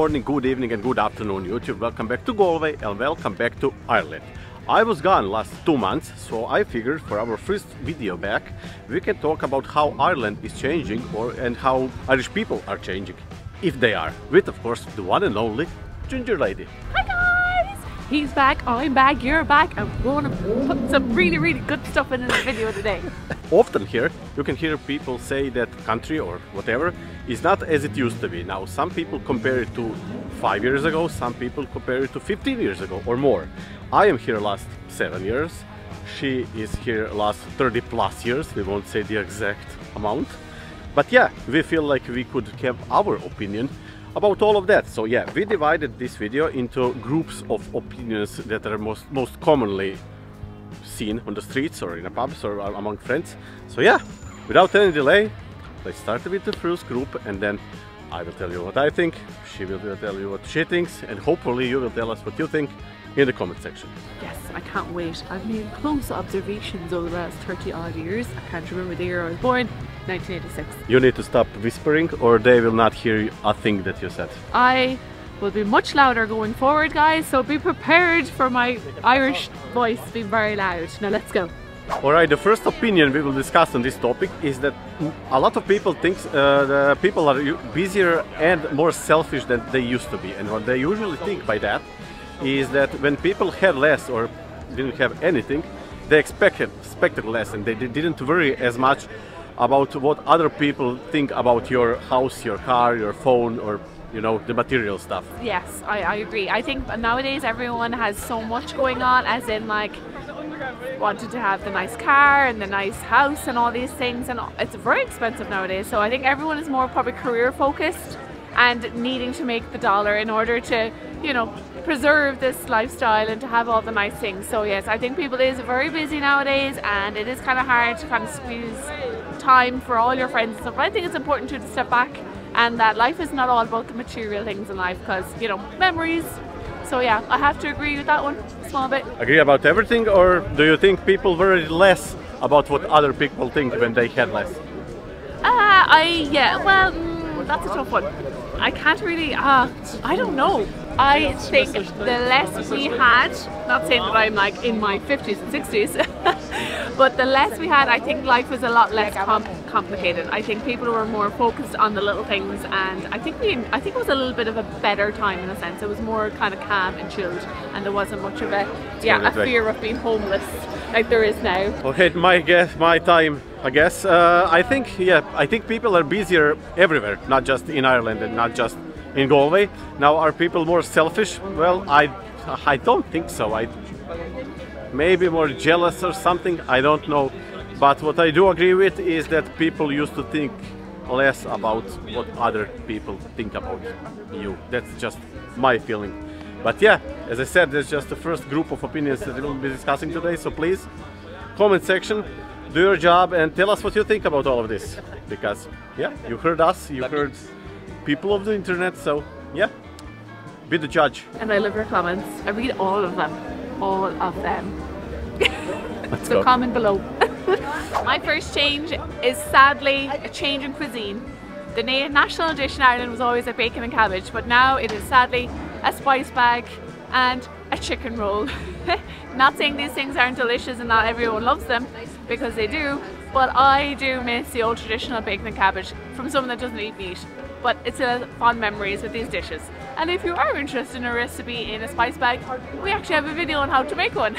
morning, good evening and good afternoon YouTube. Welcome back to Galway and welcome back to Ireland. I was gone last 2 months, so I figured for our first video back we can talk about how Ireland is changing and how Irish people are changing, if they are, with of course the one and only Ginger Lady. Hi guys! He's back, I'm back, you're back, and we're going to put some really good stuff in this video today. Often here you can hear people say that country or whatever is not as it used to be. Now some people compare it to 5 years ago, some people compare it to 15 years ago or more. I am here last 7 years, she is here last 30 plus years, we won't say the exact amount. But yeah, we feel like we could have our opinion about all of that. So yeah, we divided this video into groups of opinions that are most commonly seen on the streets or in a pubs or among friends. So yeah, without any delay, let's start with the first group and then I will tell you what I think, she will tell you what she thinks, and hopefully you will tell us what you think in the comment section. Yes, I can't wait. I've made close observations over the last 30 odd years. I can't remember the year I was born, 1986. You need to stop whispering or they will not hear a thing that you said. I will be much louder going forward, guys, so be prepared for my Irish voice being very loud. Now let's go. Alright, the first opinion we will discuss on this topic is that a lot of people think the people are busier and more selfish than they used to be, and what they usually think by that is that when people had less or didn't have anything, they expected less and they didn't worry as much about what other people think about your house, your car, your phone, or you know, the material stuff. Yes, I agree. I think nowadays everyone has so much going on, as in like wanted to have the nice car and the nice house and all these things, and it's very expensive nowadays, so I think everyone is more probably career focused and needing to make the dollar in order to, you know, preserve this lifestyle and to have all the nice things. So yes, I think people is very busy nowadays and it is kind of hard to kind of squeeze time for all your friends and stuff. But I think it's important to step back and that life is not all about the material things in life, because, you know, memories. So yeah, I have to agree with that one a small bit. Agree about everything, or do you think people worried less about what other people think when they had less? That's a tough one. I can't really, I don't know. I think the less we had, not saying that I'm like in my 50s and 60s, but the less we had, I think life was a lot less complicated. I think people were more focused on the little things, and I think it was a little bit of a better time in a sense. It was more kind of calm and chilled, and there wasn't much of a fear of being homeless like there is now. Okay, my time, I guess. I think people are busier everywhere, not just in Ireland and not just in Galway. Now, are people more selfish? Well, I don't think so. Maybe more jealous or something, I don't know. But what I do agree with is that people used to think less about what other people think about you. That's just my feeling. But yeah, as I said, there's just the first group of opinions that we'll be discussing today, so please, comment section, do your job and tell us what you think about all of this. Because yeah, you heard us, you heard people of the internet, so yeah, be the judge. And I love your comments. I read all of them. All of them. Let's so go. comment below. My first change is sadly a change in cuisine. The national dish in Ireland was always a bacon and cabbage, but now it is sadly a spice bag and a chicken roll. Not saying these things aren't delicious and not everyone loves them, because they do, but I do miss the old traditional bacon and cabbage from someone that doesn't eat meat. But it's a fond memories with these dishes. And if you are interested in a recipe in a spice bag, we actually have a video on how to make one.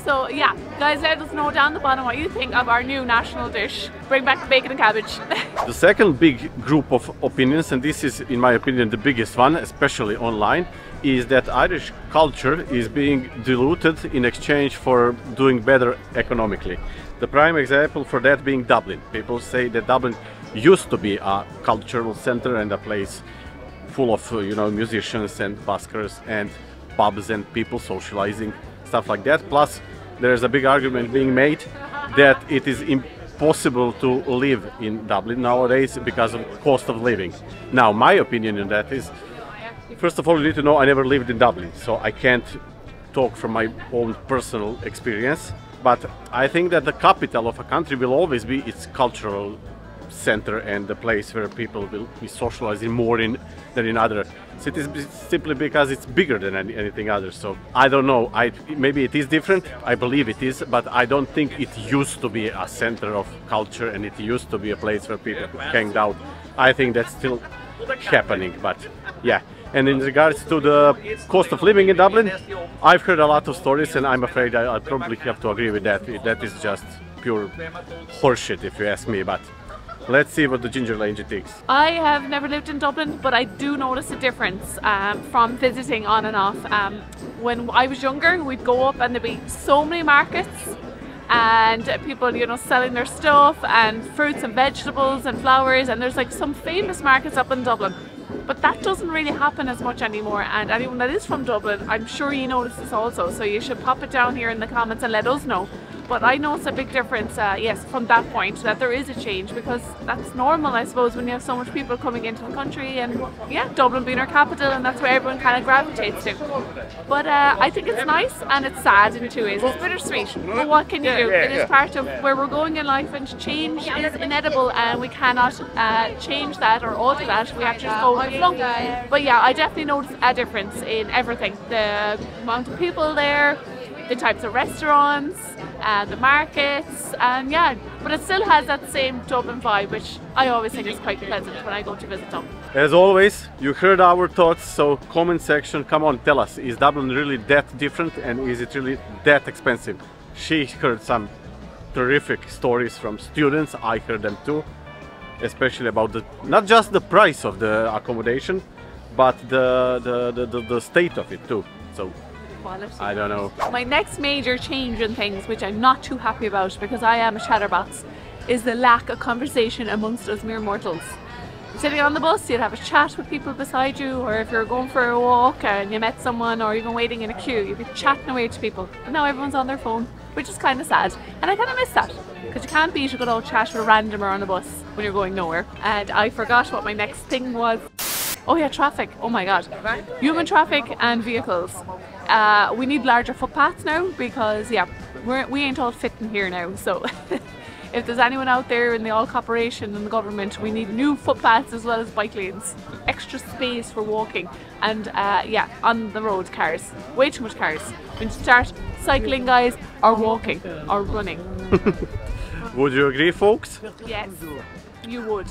So yeah, guys, let us know down the bottom what you think of our new national dish. Bring back the bacon and cabbage. The second big group of opinions, and this is in my opinion the biggest one, especially online, is that Irish culture is being diluted in exchange for doing better economically. The prime example for that being Dublin. People say that Dublin used to be a cultural center and a place full of musicians and buskers and pubs and people socializing, stuff like that. Plus there's a big argument being made that it is impossible to live in Dublin nowadays because of cost of living. Now my opinion on that is, first of all, you need to know I never lived in Dublin, so I can't talk from my own personal experience, but I think that the capital of a country will always be its cultural center and the place where people will be socializing more than in other cities, simply because it's bigger than anything other. So I don't know, maybe it is different, I believe it is, but I don't think it used to be a center of culture and it used to be a place where people hanged out. I think that's still happening, but yeah. And in regards to the cost of living in Dublin, I've heard a lot of stories and I'm afraid I probably have to agree with that. That is just pure horseshit if you ask me, but let's see what the Ginger Lady thinks. I have never lived in Dublin, but I do notice a difference from visiting on and off. When I was younger, we'd go up and there'd be so many markets and people, you know, selling their stuff and fruits and vegetables and flowers, and there's like some famous markets up in Dublin. But that doesn't really happen as much anymore, and anyone that is from Dublin, I'm sure you notice this also, so you should pop it down here in the comments and let us know. But I notice a big difference, yes, from that point, that there is a change, because that's normal, I suppose, when you have so much people coming into the country, and yeah, Dublin being our capital, and that's where everyone kind of gravitates to. But I think it's nice and it's sad in two ways. It's bittersweet, but what can you do? It is part of where we're going in life, and change is inedible, and we cannot change that or alter that. We have to just go with the flow. But yeah, I definitely notice a difference in everything. The amount of people there, the types of restaurants, the markets, and yeah, but it still has that same Dublin vibe, which I always think is quite pleasant when I go to visit Dublin. As always, you heard our thoughts, so comment section, come on, tell us, is Dublin really that different and is it really that expensive? She heard some terrific stories from students, I heard them too, especially about not just the price of the accommodation, but the state of it too. So I don't know. My next major change in things, which I'm not too happy about because I am a chatterbox, is the lack of conversation amongst us mere mortals. Sitting on the bus, you'd have a chat with people beside you, or if you're going for a walk and you met someone or even waiting in a queue, you'd be chatting away to people. But now everyone's on their phone, which is kind of sad. And I kind of miss that, because you can't beat a good old chat with a randomer on a bus when you're going nowhere. And I forgot what my next thing was. Oh yeah, traffic. Oh my god. Human traffic and vehicles. We need larger footpaths now, because yeah, we ain't all fitting here now. So if there's anyone out there in the All Corporation and the government, we need new footpaths as well as bike lanes. Extra space for walking and yeah, on the road, cars. Way too much cars. We need to start cycling, guys, or walking, or running. Would you agree, folks? Yes. You would.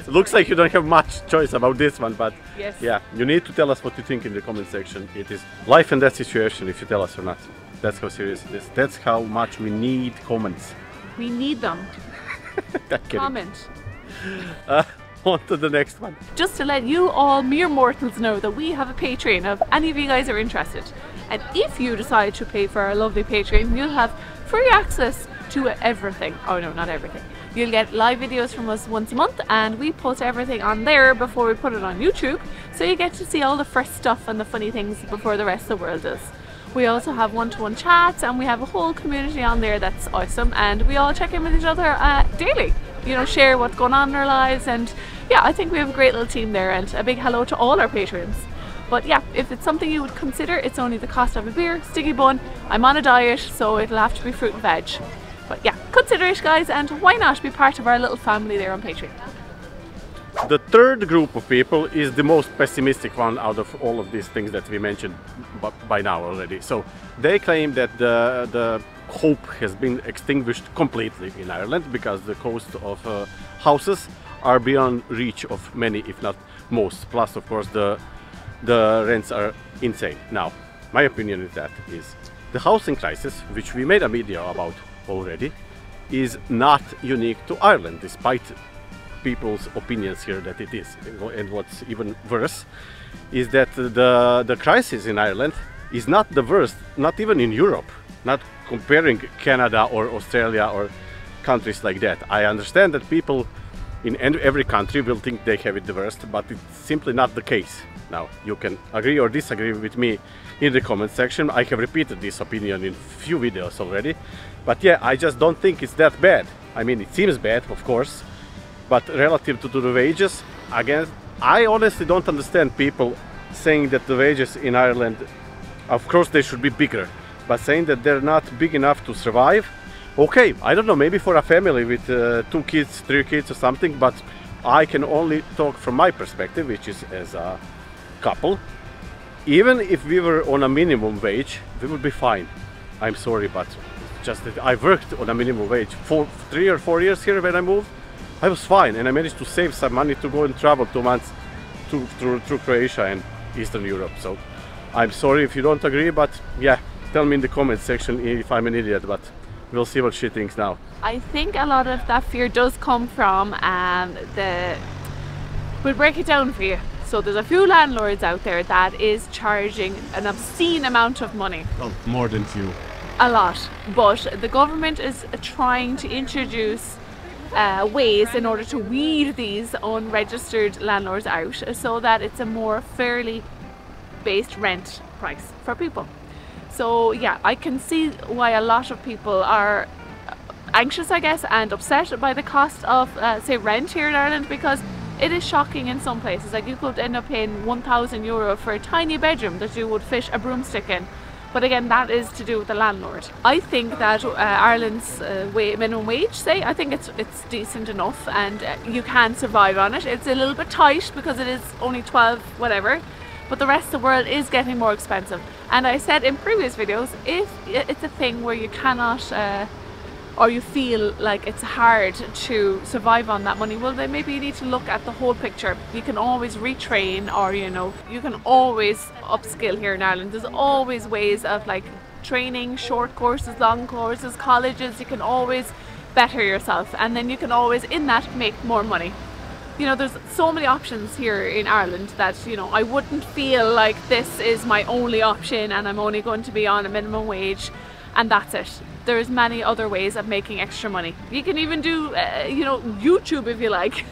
Looks like you don't have much choice about this one, but yes. Yeah, you need to tell us what you think in the comment section. It is life and death situation if you tell us or not. That's how serious it is. That's how much we need comments. We need them. Comment. On to the next one. Just to let you all mere mortals know that we have a Patreon if any of you guys are interested. And if you decide to pay for our lovely Patreon, you'll have free access to everything. Oh no, not everything. You'll get live videos from us once a month, and we put everything on there before we put it on YouTube, so you get to see all the fresh stuff and the funny things before the rest of the world does. We also have one-to-one chats, and we have a whole community on there that's awesome, and we all check in with each other daily, you know, share what's going on in our lives, and yeah, I think we have a great little team there, and a big hello to all our patrons. But yeah, if it's something you would consider, it's only the cost of a beer, sticky bun. I'm on a diet, so it'll have to be fruit and veg. But yeah, consider it, guys, and why not be part of our little family there on Patreon. The third group of people is the most pessimistic one out of all of these things that we mentioned by now already. So they claim that the hope has been extinguished completely in Ireland because the cost of houses are beyond reach of many, if not most. Plus, of course, the rents are insane. Now, my opinion is that the housing crisis, which we made a video about already, is not unique to Ireland, despite people's opinions here that it is. And what's even worse is that the crisis in Ireland is not the worst, not even in Europe, not comparing Canada or Australia or countries like that. I understand that people in every country will think they have it the worst, but it's simply not the case. Now, you can agree or disagree with me in the comment section. I have repeated this opinion in few videos already, but yeah, I just don't think it's that bad. I mean, it seems bad, of course, but relative to the wages, again, I honestly don't understand people saying that the wages in Ireland, of course they should be bigger, but saying that they're not big enough to survive Okay, I don't know, maybe for a family with 2 kids, 3 kids or something, but I can only talk from my perspective, which is as a couple. Even if we were on a minimum wage, we would be fine. I'm sorry, but just that I worked on a minimum wage for 3 or 4 years here when I moved. I was fine, and I managed to save some money to go and travel 2 months through Croatia and Eastern Europe. So I'm sorry if you don't agree, but yeah, tell me in the comments section if I'm an idiot, but we'll see what she thinks now. I think a lot of that fear does come from we'll break it down for you. So there's a few landlords out there that is charging an obscene amount of money. Oh, more than few. A lot. But the government is trying to introduce ways in order to weed these unregistered landlords out so that it's a more fairly based rent price for people. So yeah, I can see why a lot of people are anxious, I guess, and upset by the cost of say rent here in Ireland, because it is shocking in some places. Like, you could end up paying €1,000 for a tiny bedroom that you would fit a broomstick in. But again, that is to do with the landlord. I think that Ireland's minimum wage, say, I think it's decent enough, and you can survive on it. It's a little bit tight because it is only 12 whatever, but the rest of the world is getting more expensive. And I said in previous videos, if it's a thing where you cannot or you feel like it's hard to survive on that money, well then maybe you need to look at the whole picture. You can always retrain, or you can always upskill here in Ireland. There's always ways of like training, short courses, long courses, colleges. You can always better yourself, and then you can always in that make more money. There's so many options here in Ireland that, I wouldn't feel like this is my only option and I'm only going to be on a minimum wage and that's it. There's many other ways of making extra money. You can even do, YouTube if you like.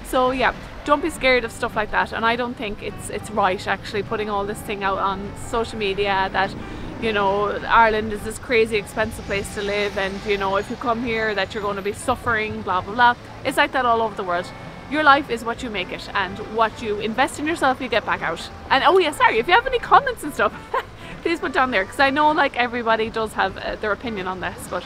So yeah, don't be scared of stuff like that. And I don't think it's right actually putting all this thing out on social media that, Ireland is this crazy expensive place to live, and, if you come here that you're going to be suffering, blah, blah, blah. It's like that all over the world. Your life is what you make it, and what you invest in yourself, you get back out. And oh yeah, sorry, if you have any comments and stuff, please put down there, because I know like everybody does have their opinion on this, but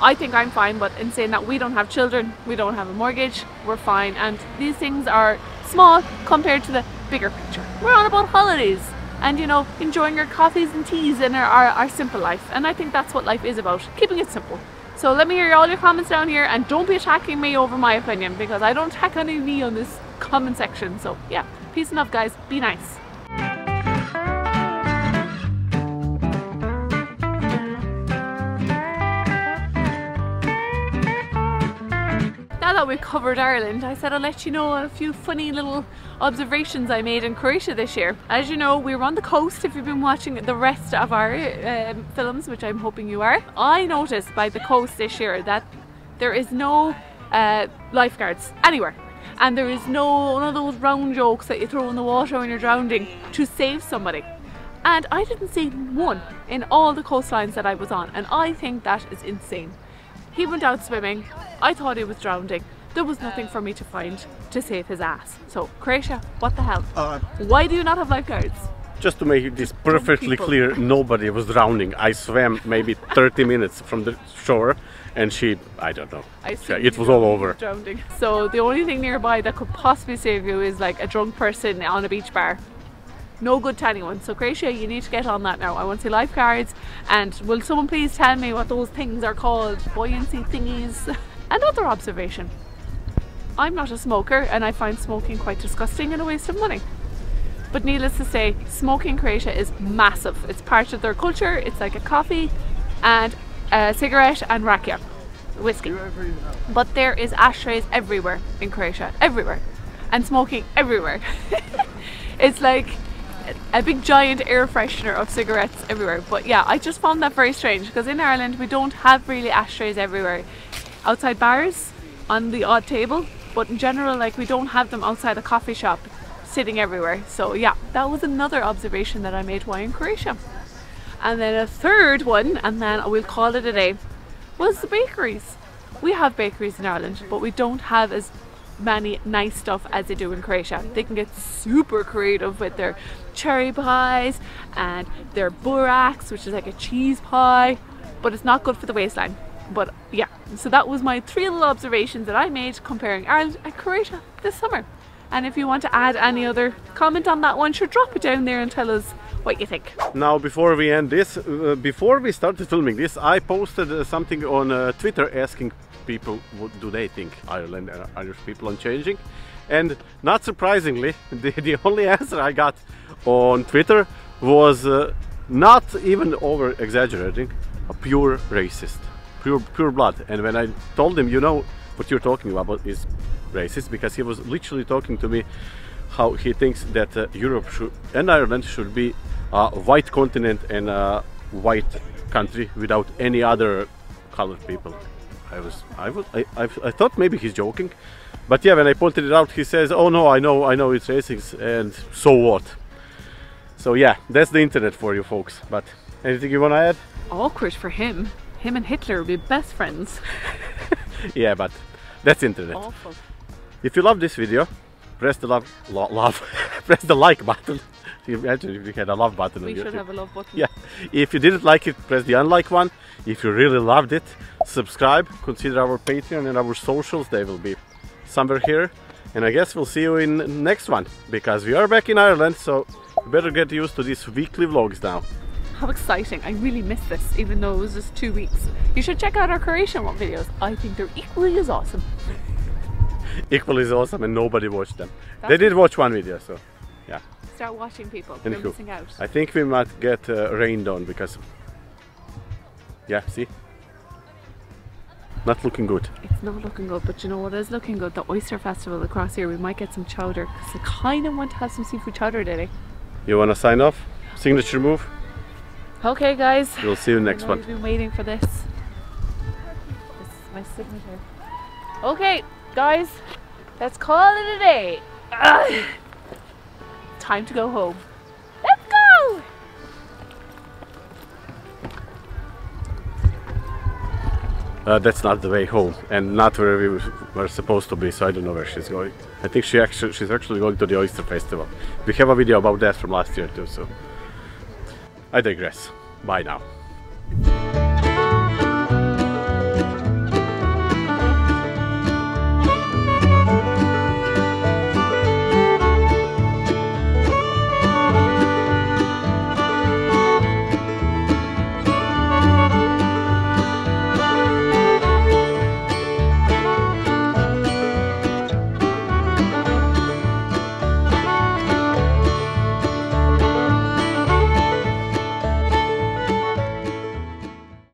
I think I'm fine. But in saying that, we don't have children, we don't have a mortgage, we're fine, and these things are small compared to the bigger picture. We're on about holidays and, enjoying our coffees and teas in our simple life, and I think that's what life is about, keeping it simple. So let me hear all your comments down here, and don't be attacking me over my opinion, because I don't attack any of me on this comment section. So yeah, peace and love guys, be nice. Now that we've covered Ireland, I said I'll let you know a few funny little observations I made in Croatia this year. As you know, we were on the coast. If you've been watching the rest of our films, which I'm hoping you are, I noticed by the coast this year that there is no lifeguards anywhere. And there is one of those round jokes that you throw in the water when you're drowning to save somebody. And I didn't see one in all the coastlines that I was on, and I think that is insane. He went out swimming, I thought he was drowning. There was nothing for me to find to save his ass. So Croatia, what the hell? Why do you not have lifeguards? Just to make this perfectly clear, nobody was drowning. I swam maybe 30 minutes from the shore, and I don't know. It was all over. Drowning. So the only thing nearby that could possibly save you is like a drunk person on a beach bar. No good to anyone. So Croatia, you need to get on that now. I want to see lifeguards, and will someone please tell me what those things are called? Buoyancy thingies. Another observation. I'm not a smoker, and I find smoking quite disgusting and a waste of money. But needless to say, smoking in Croatia is massive. It's part of their culture. It's like a coffee and a cigarette and rakia, whiskey. But there is ashtrays everywhere in Croatia, everywhere. And smoking everywhere. It's like a big giant air freshener of cigarettes everywhere. But yeah, I just found that very strange, because in Ireland we don't have really ashtrays everywhere. Outside bars, on the odd table, but in general, like, we don't have them outside a coffee shop sitting everywhere. So yeah, that was another observation that I made while in Croatia. And then a third one, and then we'll call it a day, was the bakeries. We have bakeries in Ireland, but we don't have as many nice stuff as they do in Croatia. They can get super creative with their cherry pies and their buraks, which is like a cheese pie, but it's not good for the waistline. But yeah, so that was my 3 little observations that I made comparing Ireland and Croatia this summer. And if you want to add any other comment on that one, sure, drop it down there and tell us what you think. Now, before we end this, before we started filming this, I posted something on Twitter asking people what do they think Ireland and Irish people are changing. And not surprisingly, the only answer I got on Twitter was not even over exaggerating, a pure racist, pure blood. And when I told him, you know, what you're talking about is racist, because he was literally talking to me how he thinks that Europe and Ireland should be a white continent and a white country without any other colored people. I thought maybe he's joking, but yeah, when I pointed it out, he says, "Oh no, I know it's racist, and so what?" So yeah, that's the internet for you folks. But anything you want to add? Awkward for him. Him and Hitler would be best friends. Yeah, but that's internet. Awful. If you love this video, press the press the like button. Imagine if you had a love button. We should have a love button. Yeah. If you didn't like it, press the unlike one. If you really loved it, subscribe. Consider our Patreon and our socials. They will be somewhere here. And I guess we'll see you in next one, because we are back in Ireland, so you better get used to these weekly vlogs now. How exciting. I really missed this, even though it was just 2 weeks. You should check out our Croatian videos. I think they're equally as awesome. Equally as awesome, and nobody watched them. They did watch one video, so yeah. Start watching, people. You're missing out. I think we might get rained on because, yeah, see? Not looking good. It's not looking good, but you know what is looking good? The Oyster Festival across here. We might get some chowder, because I kind of want to have some seafood chowder today. You want to sign off? Signature move? Okay, guys. We'll see you next one. I've been waiting for this. This is my signature. Okay, guys. Let's call it a day. Ugh. Time to go home. Let's go! That's not the way home, and not where we were supposed to be, so I don't know where she's going. I think she's actually going to the Oyster Festival. We have a video about that from last year too, so I digress. Bye now.